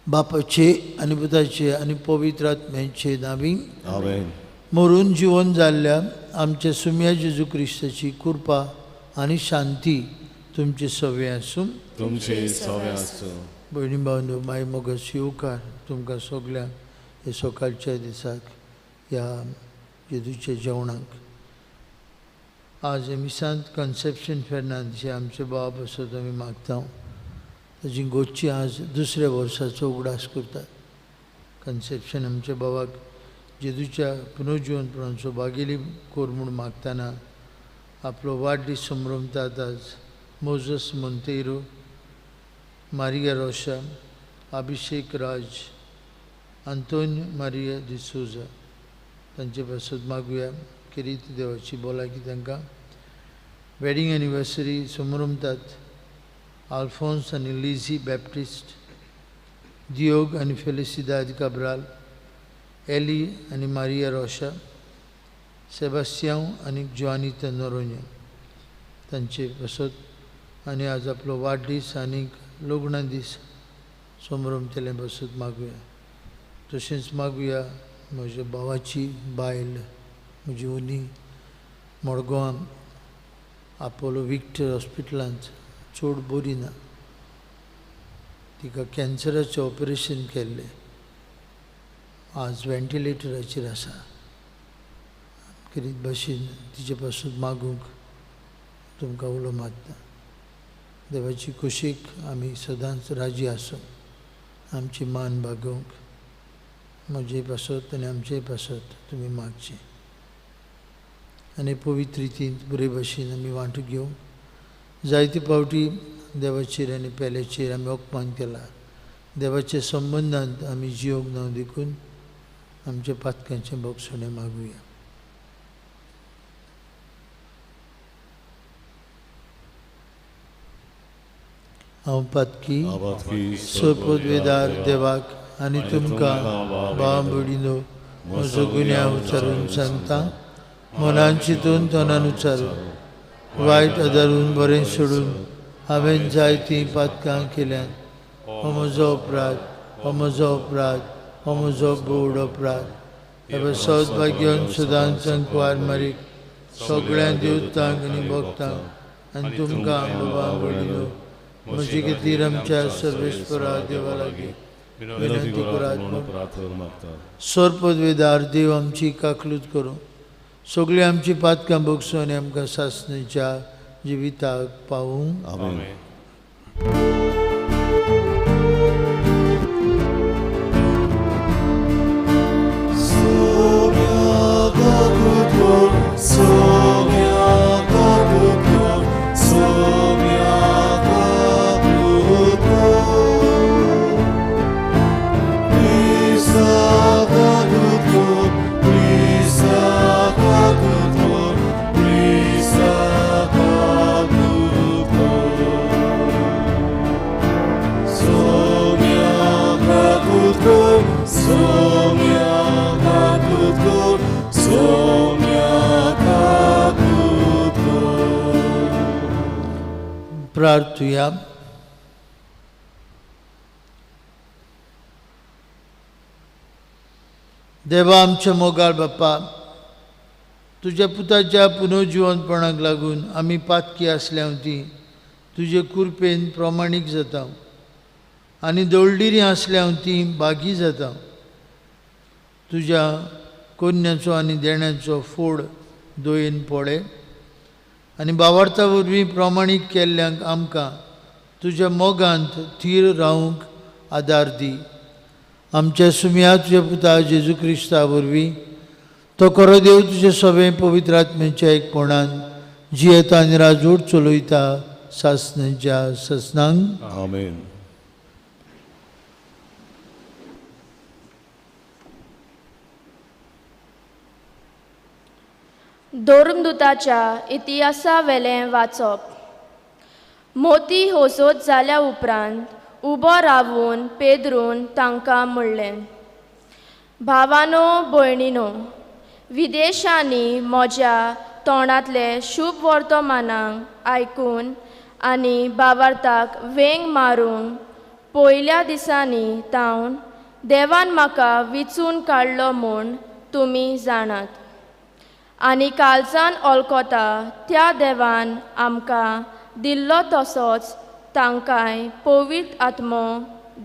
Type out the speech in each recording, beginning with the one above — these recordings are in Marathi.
बापाचे आनी पुताचे आनी पवित्र आत्म्याचे नावी आमेन. मरून जिवन जाल्ल्या आमच्या सुम्या जेजू क्रिस्ताची कृपा आनी शांती तुमचे सवे आसूं. तुमचे सवे आसूं. भयणी भावंडो, माय मोगाची येवकार तुमकां सगल्यांक हे सकाळच्या दिसाक ह्या जेजूच्या जेवणाक. आज मिसांत कन्सेप्शन फेर्नांदचे आमचे बाब असो आमी मागता. ताची गोडची आज दुसऱ्या वर्साचो उगडास करतात. कन्सेप्शन आमच्या बाबाक जेजूच्या पुनर्जीवनपणाचो बागेली कोर म्हूण मागतना आपलो वाडदीस संभ्रमतात. आज मोजस मोंतेरो, मारिया रोशा, अभिषेक राज, आंतोन्यो मारिया डिसोजा तांचे पासत मागुया किरीत देवाची बोलाकी तांकां. वेडिंग एनिवर्सरी संभ्रमतात आल्फोन्स आनी लिझी बॅप्टिस्ट, दियोग आनी फेलिसिदाद काब्राल, एली आनी मारिया रोशा, सेबास्टियाव आनी जोआनिता नोरोन्यो तांचे बसत आनी आज आपलो वाडदीस आनीक लग्ना दीस संभ्रमतेले बसत मागुया. तशेंच मागुया म्हज्या भावाची बायल म्हजी उनी मडगांवां आपोलो विक्टर हॉस्पिटलांत चड बरी ना. तिका कॅन्सराचें ऑपरेशन केल्लें. आज वेंटिलेटराचेर आसा. कितें भाशेन तिचे पासून मागूंक तुमकां उलो मारता. देवाची कुशीक आमी सदांच राजी आसूं. आमची मान बागोवंक म्हजे पासत आनी आमचे पासत तुमी मागचें आनी पवित्र रितीन बरे भाशेन आमी वांटो घेवंक. जायते फावटी देवाचेर आनी पेल्याचेर आमी अपमान केला. देवाच्या संबंदांत आमी जियोंक ना देखून आमच्या पातकांचें बोगसणें मागुया. हांव पातकी सोपदवेदार देवाक आनी तुमकां भाव भयणीनो म्हजो गुन्यांव उच्चारून सांगता. मनान चिंतून तोंडान उच्चारून वायट आदारून बरें सोडून हांवें जायतीं पातकां केल्यात. हो म्हजो अपराध, हो म्हजो अपराध, हो म्हजो गोड अपराध. हे सौभाग्यान सदांच अंकवार मारीक सगळ्या देवतांक आनी भक्तांक आनी तुमकां बाबा भयणीनो म्हजे खातीर आमच्या सर्वेस्परा देवा लागीं विनंती करात. सोरपदवेदार देव आमची काकलूत करूं. सगळीं आमची पातकां भोगसूं आनी आमकां सासणेच्या जिविताक पावूं. आमेन. प्रार्थुया. देवा आमच्या मोगाळ बाप्पा, तुज्या पुताच्या पुनर्जीवनपणाक लागून आमी पातकी आसल्यावती तुजे कृपेन प्रमाणीक जाता आनी दळदिरी आसल्यावती बागी जाता. तुज्या कोन्याचो आनी देण्याचो फोड दोयेन पडे आनी भावार्था वरवीं प्रमाणीक केल्ल्यांक आमकां तुज्या मोगांत थीर रावंक आदार दी. आमच्या सुमया तुझ्या पुता जेजू क्रिस्ता वरवीं तो खरो देव तुजे सगळे पवित्र आत्म्याच्या एकपणान जियेता आनी राजवट चलयता सासणांच्या ससनांक आमेन. दोर्मदूताच्या इतिहासा वेलें वाचप. मोती होसोत जाल्या उपरांत उबो रावून पेद्रून तांकां म्हणलें, भावानो भयणीनो, विदेशांनी म्हज्या तोंडांतले शुभ वर्तमानांक आयकून आनी भावार्थाक वेंग मारूंक पयल्या दिसांनी तावन देवान म्हाका विचून काडलो म्हूण तुमी जाणात. आनी काळजान ओळखता त्या देवान आमकां दिल्लो तसोच तांकांय पवित्र आत्मो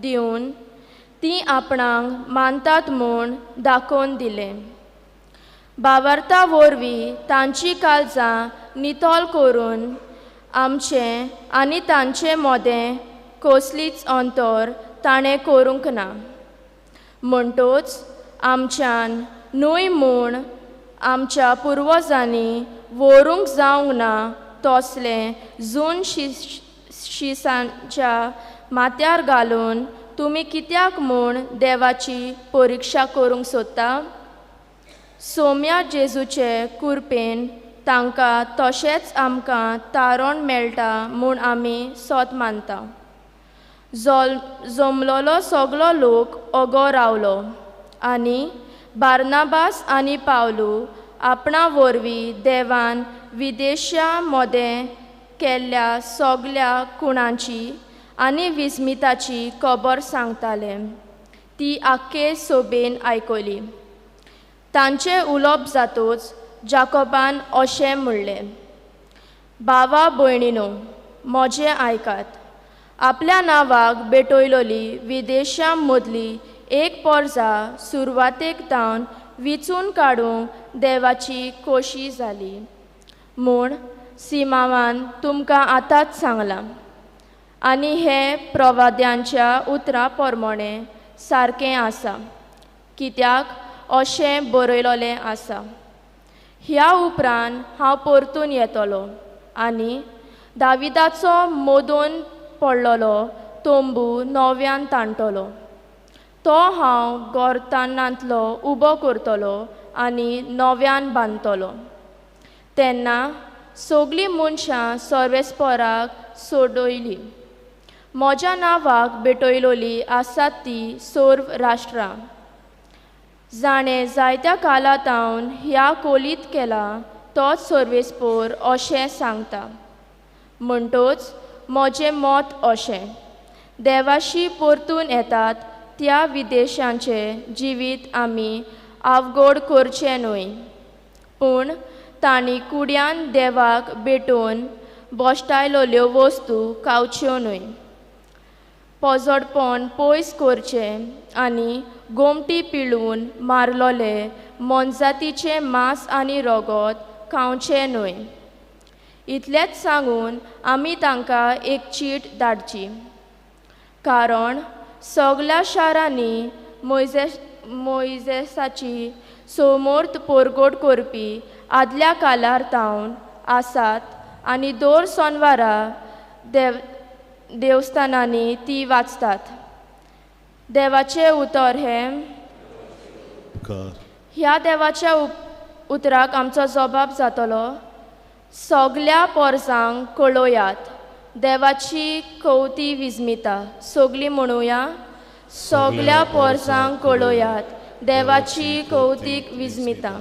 दिवन ती आपणाक मानतात म्हूण दाखोवन दिले. भावार्था वरवीं तांची काळजां नितोल करून आमचें आनी तांचें मोदें कसलीच अंतर ताणें करूंक ना. म्हणटूच आमच्यान न्हय म्हूण आमच्या पुर्वजांनी व्हरूंक जावंक ना तसलें जून शिसांच्या माथ्यार घालून तुमी कित्याक म्हूण देवाची परिक्षा करूंक सोदता? सोम्या जेजूचे कृपेन तांकां तशेंच आमकां तारण मेळटा म्हूण आमी सोत मानता. जमलोलो सगलो लोक ओगो रावलो आनी बार्नाबास आनी पावलू आपणा वरवीं देवान विदेशां मोदें केल्ल्या सगल्या कुणांची आनी विस्मिताची खबर सांगताले. ती आख्खे सोबेन आयकली. तांचें उलोवप जातूच जाकोबान अशें म्हणलें, भावा भयणीनो, म्हजें आयकात. आपल्या नांवाक भेटयलोली विदेशां मदली एक परजा सुरवातेक तावन विचून काडूंक देवाची खोशी जाली म्हूण सिमावान तुमकां आतांच सांगलां. आनी हें प्रवाद्यांच्या उतरां प्रमाणें सारकें आसा, कित्याक अशें बरयलोलें आसा. ह्या उपरांत हांव परतून येतलो आनी दाविदाचो मोदून पडलोलो तोंबू नव्यान ताणटलो. तो हांव गोरतानांतलो उबो करतलो आनी नव्यान बांदतलो. तेन्ना सगलीं मनशां सर्वेस्पराक सोडयलीं. म्हज्या नांवाक भेटयलोली आसात ती सर्व राष्ट्रां. जाणें जायत्या काळातावन ह्या कोलीत केला तोच सर्वेस्पोर अशें सांगता. म्हणटूच म्हजें मत अशें, देवाशी परतून येतात त्या विदेशांचें जिवीत आमी आवगोड करचें न्हय, पूण तांणी कुड्यान देवाक भेटून बोश्टायलोल्यो वस्तू खावच्यो न्हय. पोजडपण पयस करचें आनी गोमटी पिळून मारलोले मोनजातीचें मांस आनी रगत खावचें न्हय. इतलेंच सांगून आमी तांकां एक चीट धाडची. कारण सगल्या शारांनी मोइजेसाची सोमोर्त परगोड करपी आदल्या काळार तावन आसात आनी दर सोनवारा देवस्थानांनी ती वाचतात. देवाचें उतर हें, ह्या देवाच्या उतराक आमचो जबाब जातलो, सगल्या पोरसांक कळोयात, देवाची कवती विस्मिता. सगलीं म्हणुया, सगल्या पोरसांक कळोयात, देवाची कौतीक विस्मिता.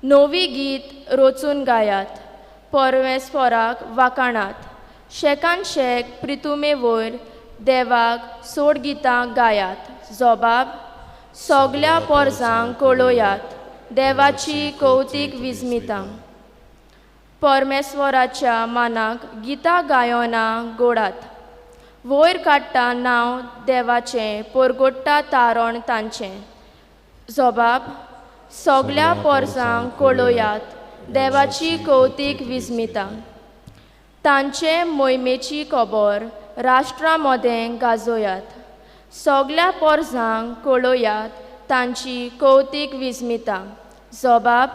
नवी गीत रचून गायात, परमेस्पराक वाखाणात. शेकान शेक प्रितुमे वयर देवाक सोड गितां गायात. जबाब, सगल्या पोरसांक कळोयात, देवाची कौतीक विस्मिता. परमेस्वराच्या मानाक गितां गायोना गोडात. वयर काडटा नांव देवाचें, परगोडटा तारण तांचें. जबाब, सगल्या पोरसांक कळोयात, देवाची कौतीक विस्मिता. तांचे मोहिमेची खबर राष्ट्रां मोदें गाजोयात. सगल्या पोरसांक कळोयात तांची कौतीक विस्मिता. जबाब: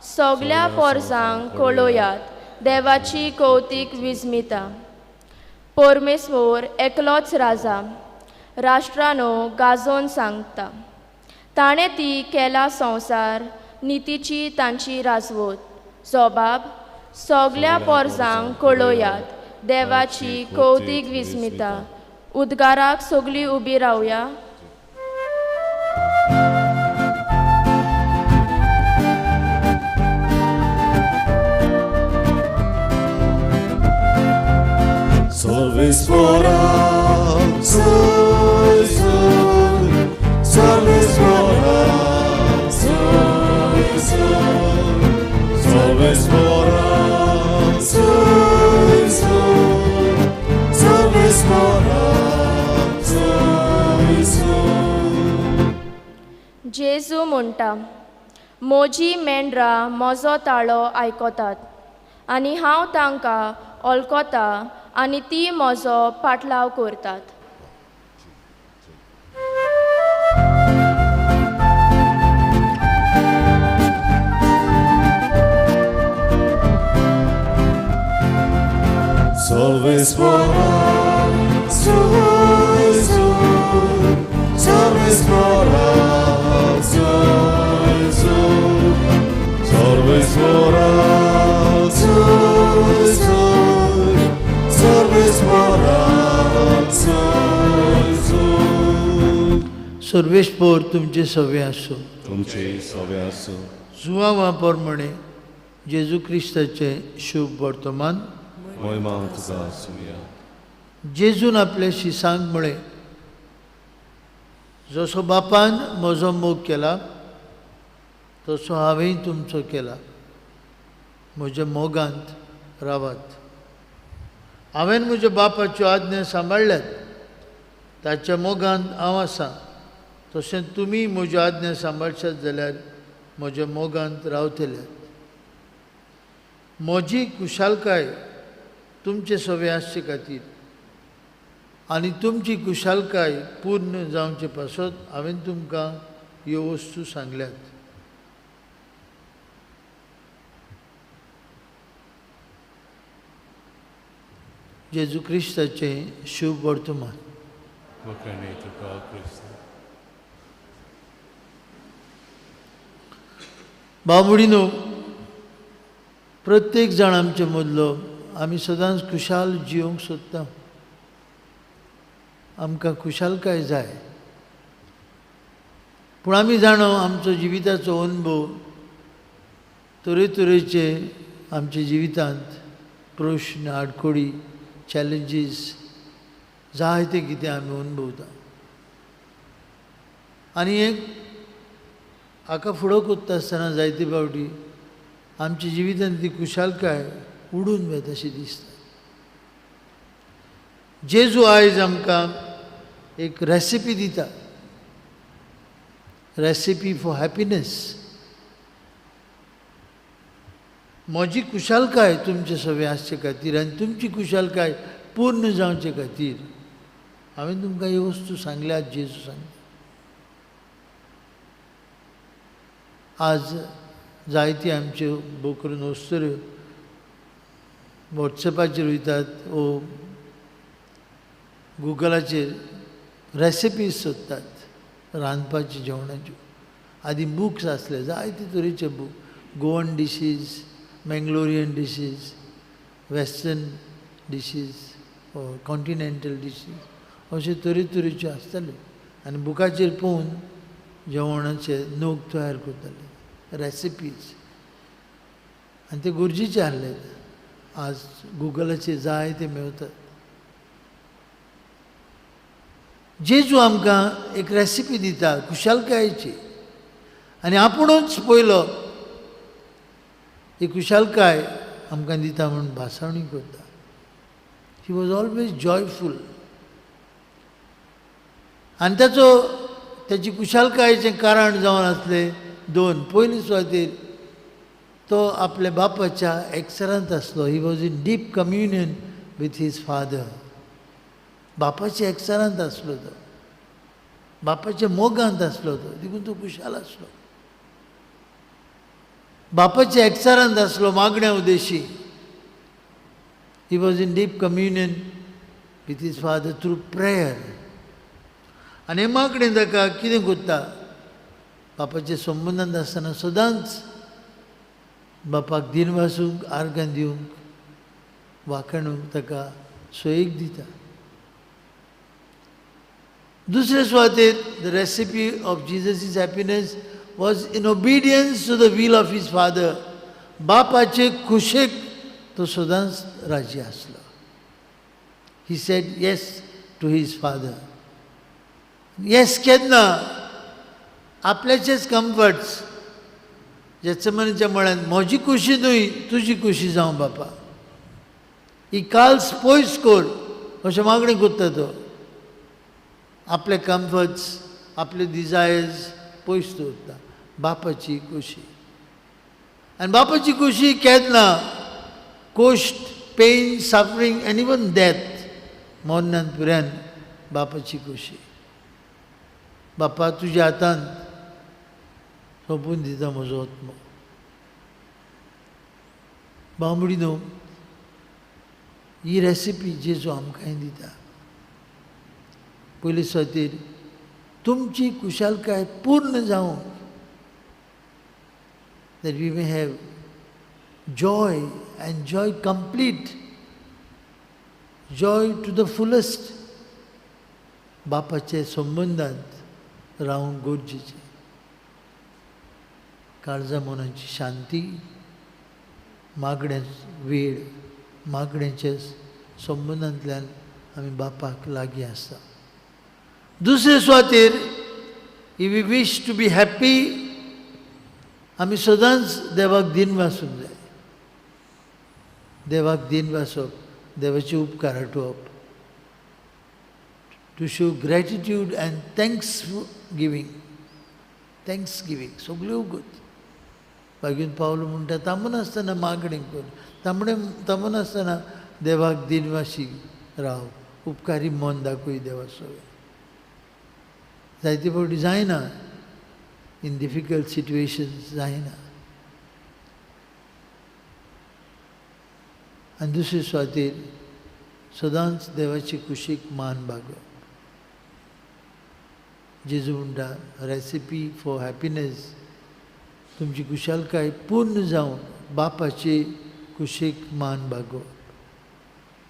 सगल्या पोरसांक कळोयात देवाची कौतीक विस्मिता. परमेश्वर एकलोच राजा, राष्ट्रानो गाजोन सांगता. ताणें ती केला संवसार, नितीची तांची राजवट. जबाब: सगल्या पोरसांक कळोयात देवाची कौतीक विस्मिता. उद्गाराक सगळीं उबी रावया. Salves fora, soy, salves fora, soy, salves fora, soy, salves fora, soy. जेजू म्हणटा, म्हजी मेंढरां म्हजो ताळो आयकतात आनी हांव तांकां वळखता आनी ती म्हजो पाटलाव करतात. Salves fora, soy, salves fora, soy, salves fora, soy, salves fora, soy. सर्वेस्पोर तुमचे सवे आसो. तुमचे सवे आसो. जुवां प्रमाणे जेजू क्रिस्ताचे शुभ वर्तमान. महिमा तुका आसूया. जेजून आपल्या शिसांक म्हळें, जसो बापान म्हजो मोग केला तसो हांवें तुमचो केला. म्हज्या मोगांत रावात. हांवें म्हज्या बापाच्यो आज्ञा सांबाळल्यात. ताच्या मोगांत हांव आसां. तशेंच तुमी म्हज्यो आज्ञा सांबाळशात जाल्यार म्हज्या मोगांत रावतल्यात. म्हजी कुशालकाय तुमचे सवे आसचे खातीर आनी तुमची कुशालकाय पूर्ण जावचे पासत हांवें तुमकां ह्यो वस्तू सांगल्यात. जेजू क्रिस्ताचें शुभ वर्तमान. भावभयणीनो, प्रत्येक जाण आमचे मदलो आमी सदांच खुशाल जिवंक सोदता. आमकां खुशालकाय जाय. पूण आमी जाणो आमचो जिविताचो अनुभव तरेतरेचे आमच्या जिवितांत प्रश्न, आडखळी, चॅलेंजीस जायते कितें आमी अनुभवता. आनी एक हाका फुडो कोत्ता आसतना जायते फावटी आमच्या जिवितांत ती खुशालकाय उडून वता अशी दिसता. जेजू आयज आमकां एक रेसिपी दिता. Recipe for happiness. म्हजी कुशालकाय तुमचे सवे आसचे खातीर आनी तुमची कुशालकाय पूर्ण जावचे खातीर हांवें तुमकां ह्यो वस्तू सांगल्यात. जेजू सांगता. आज जायती आमच्यो भोव करून वस्तुऱ्यो वॉट्सॅपाचेर वयतात वो गुगलाचेर रेसिपीज सोदतात रांदपाची जेवणाच्यो. आदी बुक्स आसले जायते तरेचे book. Goan dishes, Mangalorean dishes, western dishes, continental dishes अशे तरेतरेच्यो आसताल्यो. आनी बुकाचेर पळोवन जेवणाचे नग तयार करताले, रेसिपीज. आनी ते गरजेचे आहले. आज गुगलाचेर जायते मेळटात. जेजू आमकां एक रेसिपी दिता कुशालकायेची आनी आपुणूच पयलो ही कुशालकाय आमकां दिता म्हणून भासावणी करता. He was always joyful. आनी त्याची कुशालकायेचें कारण जावन आसलें दोन. पयले सुवातेर तो आपल्या बापाच्या एकसरांत आसलो. He was in deep communion with his father. बापाच्या एकसरांत आसलो तो. बापाच्या मोगांत आसलो तो, देखून तो खुशाल आसलो. बापाच्या एकचारांत आसलो मागण्या उद्देशी. He was in deep communion with his father through prayer. आनी हे मागणें ताका कितें कोत्ता, बापाच्या संबंदांत आसतना सदांच बापाक दिनवासूंक, आर्गां दिवंक, वाखणूंक ताका सोयेक दिता. दुसरे सुवातेर the recipe of Jesus happiness was in obedience to the will of his father. बापाचे खुशेक तो सदांच राजी आसलो. He said yes to his father. Yes केन्ना? आपल्याचेच कम्फर्ट्स. जेचमनाच्या म्हळ्यान म्हजी खुशी न्हय, तुजी खुशी जावं बापा. ही काल्स पयस कोर अशें मागणी कोत्ता तो. आपले कम्फर्ट्स, आपले डिझायर्स पयस दवरता. बापाची खुशी. आनी बापाची खुशी केन्ना? कोश्ट, pain, suffering and even death मरणांत पर्यंत बापाची खुशी. बापा तुज्या हातांत सोंपून दिता म्हजो आत्मो. बांबडीनो, ही रेसिपी जेजू आमकां दिता. पयले सुवातेर तुमची कुशालकाय पूर्ण जावं, that we may have joy and joy complete, joy to the fullest. बापाचे संबंधांत रावंक गरजेचें. काळजा मनाची शांती, मागण्या वेळ, मागण्याच्या संबंधांतल्यान आमी बापाक लागीं आसता. दुसरे सुवातेर if we wish to be happy, आमी सदांच देवाक दिन वासूंक जाय. देवाक दिन वासप, देवाचे उपकार आठोवप. To show gratitude and thanksgiving. Thanksgiving सगळ्यो गत. मागीर पावलो म्हणटा थांबून आसतना मागणी कर. थांबून आसतना देवाक दिनवाशी राव. उपकारी मन दाखय देवा सगळें. जायते फावटी जायना. इन डिफिकल्ट सिट्युएशन्स जायना. आनी दुसरे सुवातेर सदांच देवाची कुशीक मान बागोवप. जेजू म्हणटा रेसिपी फॉर हॅपिनेस, तुमची कुशालकाय पूर्ण जावन बापाचे कुशीक मान बागोवप.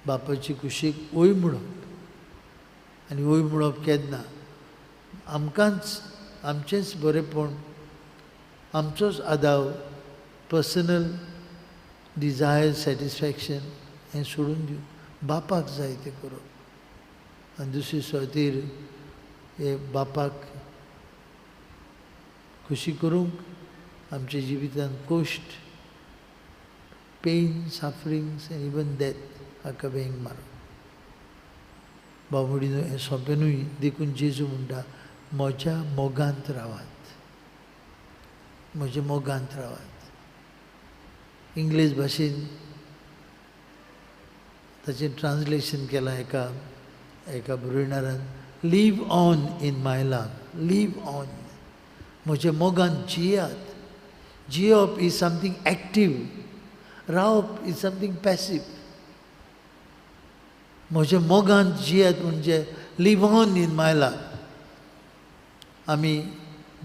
बापाची कुशीक ओय म्हणप. आनी ओय म्हणप केन्ना? आमकांच आमचेंच बरेपण, आमचोच आदाव, पर्सनल डिझायर, सॅटिस्फॅक्शन हें सोडून दिवं. बापाक जाय तें करप. आनी दुसरे सुवातेर हे बापाक खुशी करूंक आमच्या जिवितांत कोश्ट, pain, sufferings and even death हाका वेंग मारप. बाबडीनो हें सोंपेनूय देखून जेजू म्हणटा म्हज्या मोगांत रावात. म्हज्या मोगांत रावात. इंग्लीश भाशेन ताचें ट्रान्सलेशन केलां एका बरयणारान. Live on in my love. Live on. म्हज्या मोगान जियात. जियोप इज समथींग एक्टीव. रावप इज समथींग पॅसीव. म्हज्या मोगान जियात म्हणजे live on in my love. आमी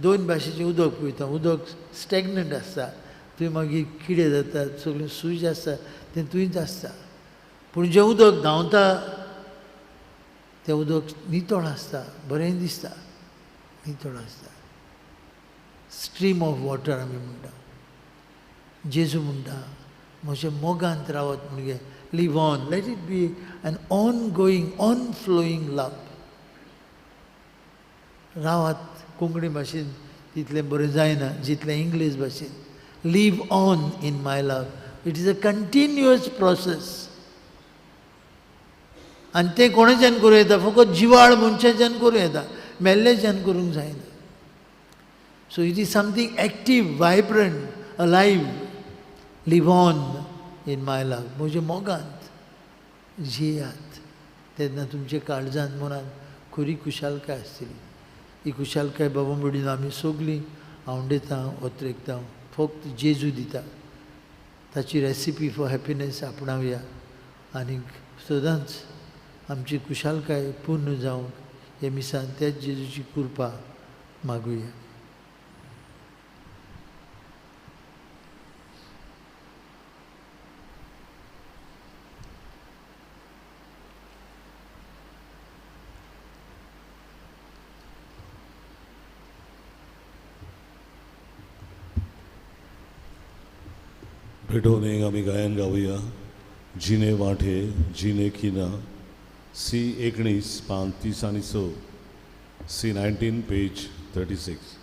दोन भाशेचें उदक पिता. उदक स्टॅग्नंट आसता, थंय मागीर किडे जातात, सगळें सूज आसता तें थंयच आसता. पूण जें उदक धांवता तें उदक नितळ आसता, बरें दिसता, नितळ आसता. स्ट्रीम ऑफ वॉटर आमी म्हणटा. जेजू म्हणटा म्हज्या मोगांत रावत म्हणजे live on. Let it be an ongoing, on flowing love. रावात कोंकणी भाशेन तितलें बरें जायना जितलें इंग्लीश भाशेन. Live on in my love. It is a continuous process. आनी तें कोणाच्यान करूं येता? फकत जिवाळ मनशाच्यान करूं येता, मेल्ल्याच्यान करूंक जायना. So it is something active, vibrant, alive. Live on in my love. म्हज्या मोगांत जियात. तेन्ना तुमच्या काळजांत मनांत खरी कुशालकाय आसतली. ही कुशालकाय बाबा म्हणून आमी सगलीं आवडीता ओतरेकता फक्त जेजू दिता ताची रेसिपी फॉर हॅपिनेस आपणावया आनी सदांच आमची कुशालकाय पूर्ण जावंक हे मिसान तेच जेजूची कृपा मागुया. भेटोने आम्ही गायन गाऊया. जिने वाटे जिने किना सी 19 पान 30 आणि 6 सी 19 पेज 36.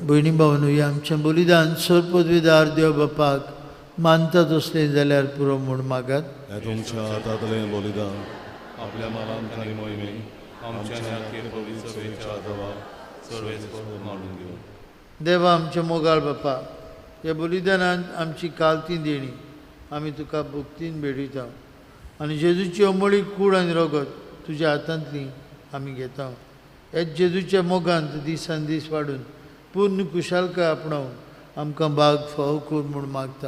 भयणी भावांनो, आमचें बलिदान सर पदवीदार देव बापाक मानतात असलें जाल्यार पुरो म्हूण मागात. हे तुमच्या हातांतलें बलिदान आपल्या मालांत आनी मोहिमे आमच्या न्याकेर पवित्र सेवेच्या आदाराक सर्वेस्पर मानून घेवन. देवा आमचे मोगाळ बापा, ह्या बलिदानांत आमची कालती देणी आमी तुका भक्तीन भेटयता आनी जेजूची अमोळी कूड आनी रगत तुज्या हातांतली आमी घेता. हेच जेजूच्या मोगांत दिसान दीस वाडून पूर्ण कुशालकाय आपणावन आमकां बाग फावो कर म्हूण मागता.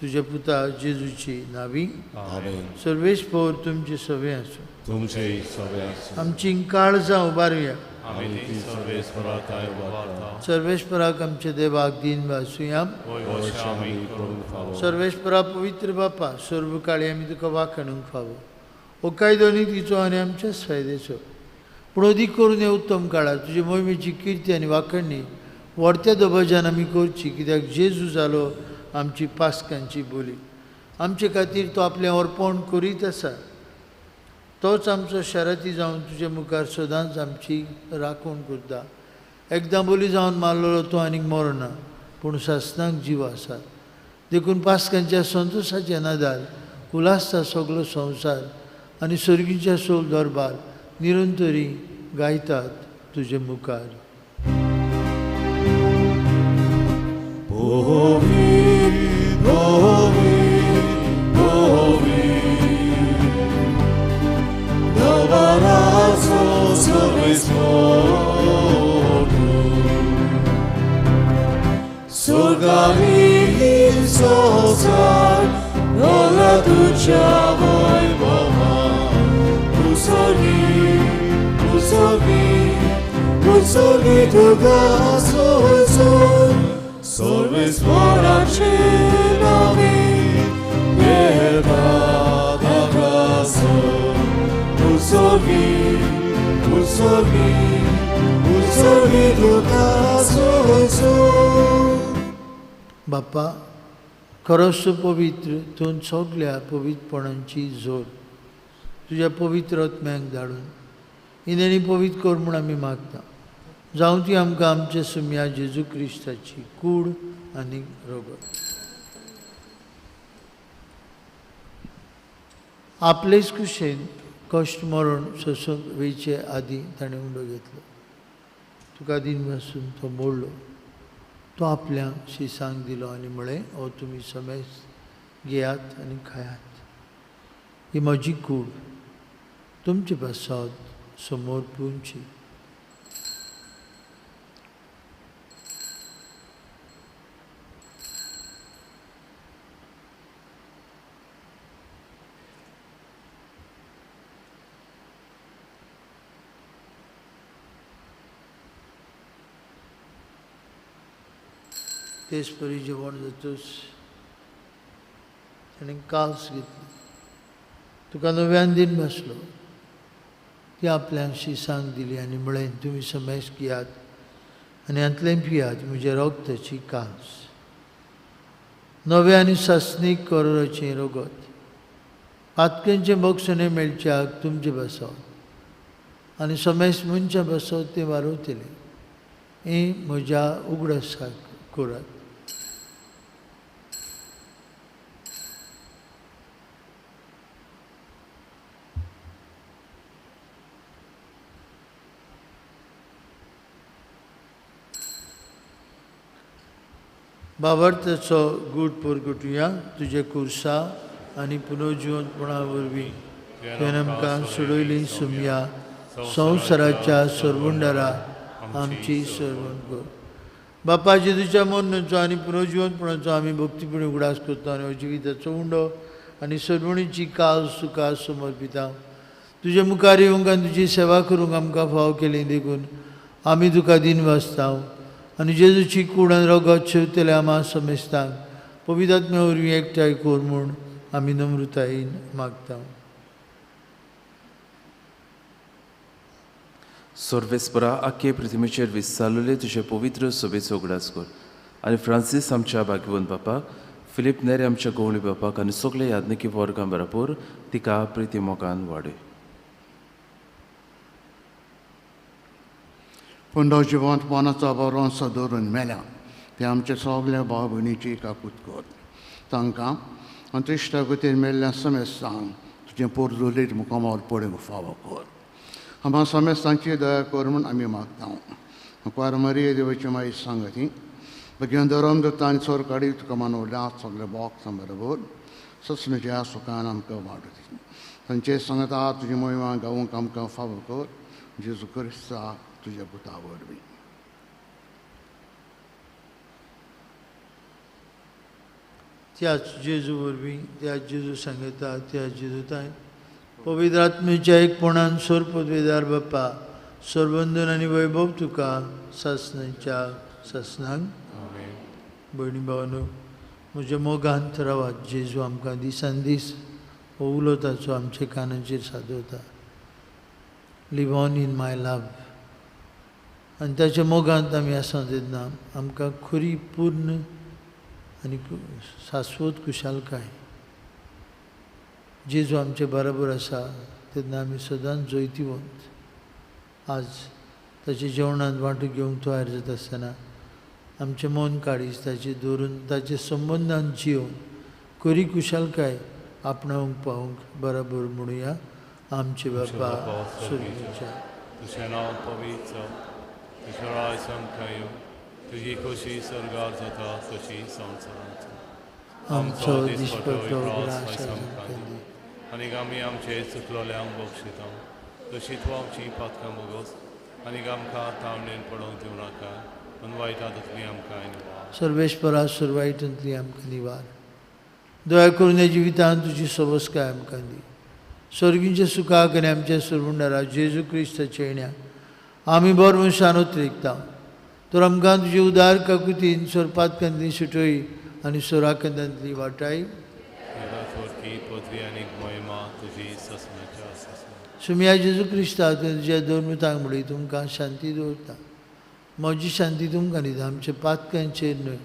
तुज्या पुता जेजूची नावी. आमेन. सर्वेस्पर तुमचे सवे आसूं. तुमचे सवे आसूं. आमची काळजां उबारुया. आमी ती सर्वेस्पराकाय उबारता. सर्वेस्पराक आमच्या देवाक दिन वासुया. आमी करूंक फावो. सर्वेस्परा पवित्र बापा, सर्व काळी आमी तुका वाखणूंक फावो. हो कायदो नितीचो आनी आमच्याच फायद्याचो, पूण अदीक करून हे उत्तम काळार तुजे मोहिमेची किर्ती आनी वाखणणी व्हडत्या दबाज्यान आमी करची, कित्याक जेजू जालो आमची पास्कांची बोली. आमचे खातीर तो आपलें अर्पण करीत आसा. तोच आमचो शराती जावन तुजे मुखार सदांच आमची राखण करता. एकदां बोली जावन मारलेलो तो आनीक मरना, पूण सासणाक जीव आसा. देखून पास्कांच्या संतोशाचे नादार उलासता सगळो संवसार आनी सर्गीच्या सोल दरबार निरंतरी गायतात तुजे मुखार. बाप्पा, खरोच पवित्र तूं सगळ्या पवित्रपणांची जोर तुज्या पवित्र आत्म्याक धाडून इनेनी पवित्र कर म्हूण आमी मागता. जावं ती आमकां आमच्या सुम्या जेजू क्रिस्ताची कूड आनी रगत. आपलेच कुशेन कश्ट मरण सोसूंक वेचे आदीं ताणें उंडो घेतलो. तुका दिन पासून तो मोडलो. तो आपल्या शिसांक दिलो आनी म्हळें, हो तुमी समेज घेयात आनी खायात. ती म्हजी कूड तुमचे बसत समोर पुंची. तेच परी जेवण जातूच ताणें काल्स घेतली. तुका नव्यान दिन बसलो ती आपल्या शिसांक दिली आनी म्हळें, तुमी समेस घेयात आनी हातलें पियात, म्हज्या रोगताची काल्स. नवे आनी सस्नीक कोरोचें रगत पातकेंचे मोगसणे मेळच्याक तुमचे बसत आनी समेस मनशां बसत तें वारोतलें. हें म्हज्या उगडासाक करात. बाबर्ताचो गूट परगटुया तुजे कुर्सा आनी पुनर्जिवंतपणा वरवीं तुवें आमकां सोडयली सुमया संवसाराच्या सरवंडरा आमची सरवण कर. बापा जेजूच्या मरणाचो आनी पुनर्जिवंतपणाचो आमी भक्तीपणी उगडास करता आनी जिविताचो उंडो आनी सरवणीची काल सुखार समर्पिता. तुजे मुखार येवंक आनी तुजी सेवा करूंक आमकां फाव केलें देखून आमी तुका दिन वाचता आनी जेजूची कूड आनी रगत शेवतले आमा समेस्तांक पवित्र आत्म्या वरवीं एकठांय कोर म्हूण आमी नम्रतायेन मागता. सर्वेस्परा आख्खे पृथ्वीचेर विस्तारलेले तुजे पवित्र सभेचो उगडास कर आनी फ्रांसीस आमच्या भाग्यवंत बापाक, फिलीप नेरे आमच्या गवळी बापाक आनी सगळे यादनिकी वर्गां बरोबर तिका प्रिती मोगान वाडय. पुंडो जिवंतपणाचो भरोसो दवरून मेल्या ते आमचे सगल्या भाव भयणीची काकूत कर. तांकां अंतरिश्टा गतीर मेल्ल्या समेस्तांक तुजें पोरजोलीत मुखामोल पडूंक फावो कर. आम्हा समेस्तांची दया कर म्हूण आमी मागता. कुंवार मरिये देवाची माई सांगती भगवान धरम दत्ता आनी सोर काडी तुका मानवल्या सगल्या बॉक्सां बरोबर ससणेच्या सुखान आमकां वाडती. तांचे सांगता तुजी मोहिमा गावूंक आमकां फावो कर. जेजू क्रिस्ता तुज्या पुता वरवीं. त्याच जेजू वरवीं त्याच जेजू सांगता त्याच जेजूताय पवित्र आत्मेच्या एकपणान सोर पदवेदार बाप्पा सरबंधन आनी वैभव तुका ससनांच्या ससनांक. भयणी भावानो, म्हज्या मोगांत रावात. जेजू आमकां दिसान दीस हो उलो ताचो आमच्या कानाचेर सादवता. लिव ऑन इन माय लव. आनी ताच्या मोगांत आमी आसा तेन्ना आमकां खरी पूर्ण आनी शाश्वत कुशालकाय जेजू आमचे बरोबर आसा तेन्ना आमी सदांच जैतिवंत. आज ताच्या जेवणांत वांटो घेवंक तयार जाता आसतना आमचें मन काडीस ताचे दवरून ताचे संबंदांत जिवन खरी कुशालकाय आपणावंक पावूंक बरोबर म्हणुया. आमचे बापा स्वर्गीच्या तुझें नांव पवित्र, तुजें राज संखायो, तुजी खोशी स्वर्गार जाता तशी संवसारांत. आमचो दिसपट्टो ग्रास आनी आमी आमचे चुकलोल्यांक बक्षिता. तशी तूं आमची पातकां बगोस आनी आमकां तावणेन पडोवंक दिवं नाका पूण वायटांतली आमकां निवार. सर्वेश्वरा सुरवाईटांतली आमकां निवार. दया करून ह्या जिवितांत तुजी सबस्काय आमकां दी. स्वर्गीच्या सुखाक आनी आमच्या सरवंडारा जेजू क्रिस्ताच्या येण्याक आमी बरो शानोत रेखता. तर आमकां तुजी उदार काकुतीन सोरपातकांतली सुटोय आनी सोराकांतांतली वाटाय. पदवी आनी मोहिमा तुजी ससनाच्या ससना. सुमया जेजू क्रिस्ता तुज्या दोन मुळे तुमकां शांती दवरता. म्हजी शांती तुमकां दिता. आमच्या पातकांचेर न्हय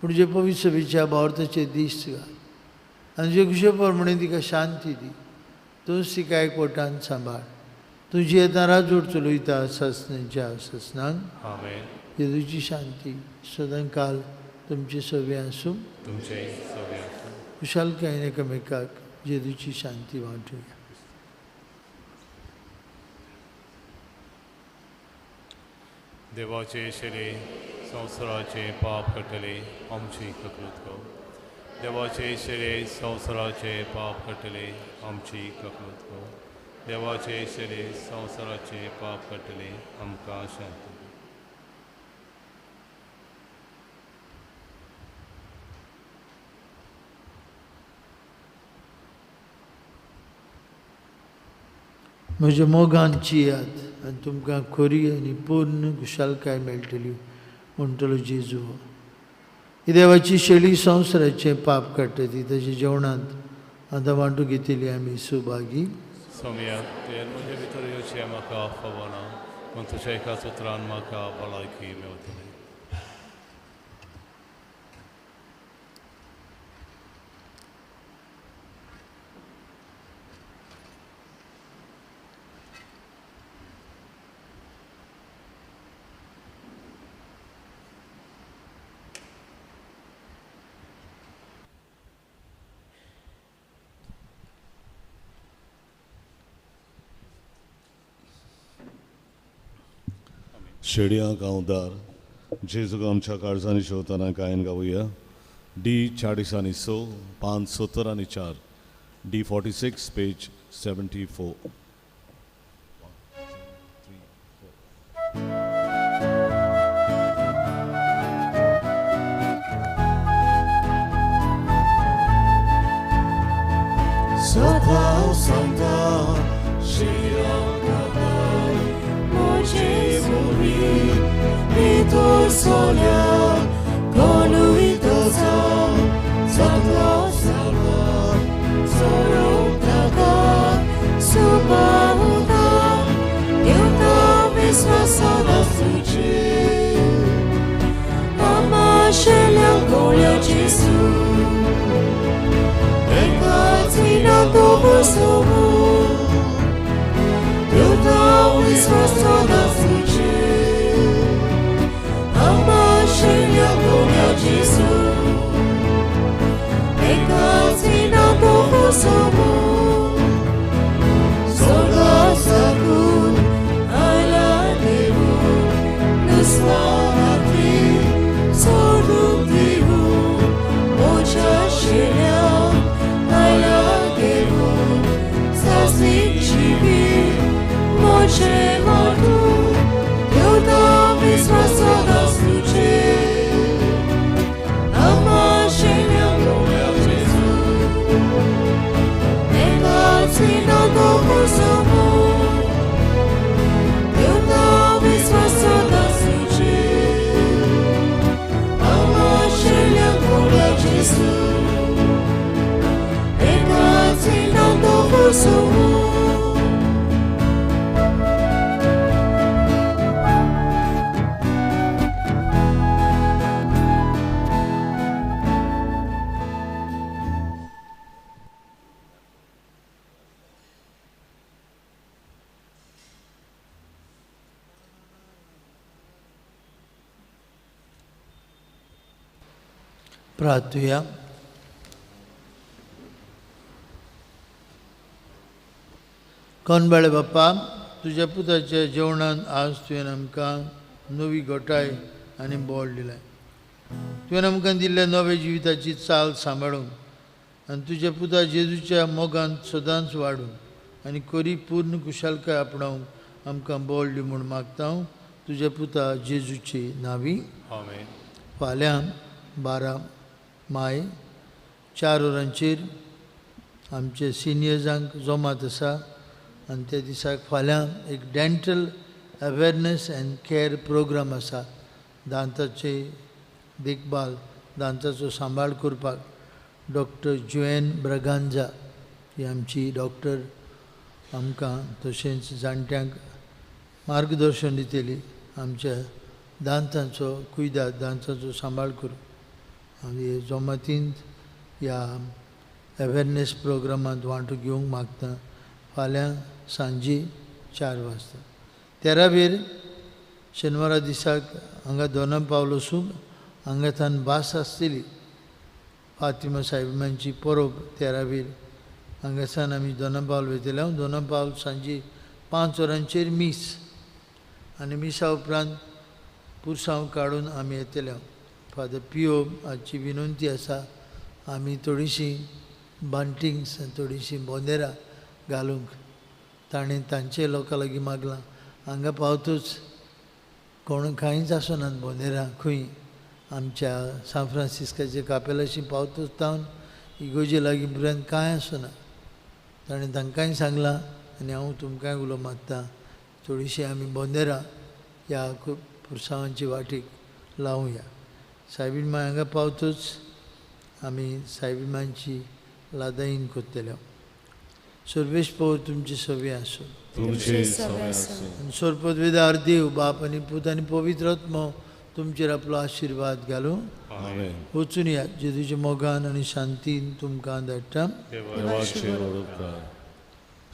पूण जे पवित्र सभेच्या भावर्थाचे दीस घाल आनी जे कुशे प्रमाणे तिका शांती दी. तूंच तिका एकवटान सांबाळ. तुजी येताना जोड चलयता ससनाच्या ससनांक. आमेन. जेजूची शांती सदां काल तुमचे सवे आसूं. तुमचे सगळे कुशालकायेन एकामेकाक जेजूची शांती वांटुया. देवाचे शेरे संवसाराचे पाप कटले आमची ककृत गो. देवाचे शेरे संवसाराचे पाप कटले आमची ककलूत कर. देवाचे शेरे संवसाराचे पाप कटले आमकां शांती. म्हज्या मोगांची याद आनी तुमकां खरी आनी पूर्ण खुशालकाय मेळटली म्हणटलो जेजू. ही देवाची शेळी संवसाराचे पाप काडटा ती ताच्या जेवणांत आतां वांटून घेतिली आमी सुभागी. सोम्या तें म्हजे भितर येवचें म्हाका खबर ना, पूण तुज्या एका उतरान म्हाका भलायकी मेळटली. शेडयां गांवदार जेजूक आमच्या काळजांनी शेवताना गायन गावुया. D40 574 D46 page 74. Santa, Santa, tu sola, colui dosa, Santa, Santa, solo taga, subahuta, eu ta visvasada suci, ama scegliam colia Gesù, peccatina dopo somu, eu ta visvasada suci. Gesù, peccați nato somu, sola sacun, ala devu, nusmanati, sorum divu, mocha sheliam, ala devu, sasicivi, moche mortu, eu dau visvasada sluce. प्रार्थूया. कोनबाळे बाप्पा, तुज्या पुताच्या जेवणान आज तुवें आमकां नवी घोटाय आनी बोल दिलाय. तुवें आमकां दिल्ल्या नव्या जिविताची चाल सांबाळूंक आनी तुज्या पुता जेजूच्या मोगांत सदांच वाडूंक आनी खरी पूर्ण कुशालकाय आपणावंक आमकां बोल दी म्हूण मागता हांव तुज्या पुता जेजूची नांवी. आमेन. फाल्यां 12 माय 4 वरांचेर आमचे सिनियर्सांक जमात आसा आनी त्या दिसाक फाल्यां एक dental awareness and care program आसा. दांताचे देखभाल, दांताचो सांबाळ करपाक डॉक्टर जुएन ब्रगांजा ही आमची डॉक्टर आमकां तशेंच जाणट्यांक मार्गदर्शन दितली आमच्या दांतांचो कुयदाद, दांतांचो सांबाळ करूंक. हांव जमातींत ह्या अवेरनेस प्रोग्रामांत वांटो घेवंक मागता. फाल्यां सांजे 4 वाजता 13 शेनवारा दिसाक हांगा दोना पावलो वचून हांगाथान भास आसतली फातिमा साहेबांची परब 13 हांगासान आमी दोना पावल वयतले. हांव दोना पावल सांजे 5 वरांचेर मीस आनी मिसा उपरांत पुरसांव काडून आमी येतले. फादर पिओ हाची विनंती आसा आमी थोडीशीं बांटिंग्स थोडीशीं बोंदेरां घालूंक ताणें तांचे लोकां लागीं मागलां. हांगा पावतूच कोण कांयच आसनात बोंदेरां खंय आमच्या सान फ्रांसिस्काच्या कापेलाशी पावतूच तावन इगोजे लागीं पर्यंत कांय आसना. ताणें तांकांय सांगलां आनी हांव तुमकांय उलो मागतां थोडीशीं आमी बोंदेरां ह्या पुरसांवांची वाटेक लावया. सायबीण हांगा पावतूच आमी सायबीणची लादायीन कोत्तेल्यो. सर्वेश पवर तुमचे सवे आसूं. तुमचे सवे आसूं. आनी सोरपदवेदार देव बाप आनी पूत आनी पवित्र आत्मो तुमचेर आपलो आशिर्वाद घालूं. आमेन. वचून या जेजूच्या मोगान आनी शांतीन तुमकां धाडटा. देवाचे वडोवकार.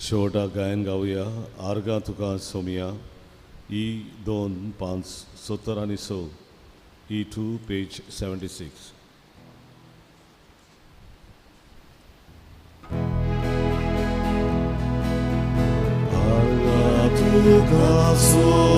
शेवटाक गायन गावया. आर्गां तुका सोमया E2:5 आनी 6 E2 पेज 76. Tuka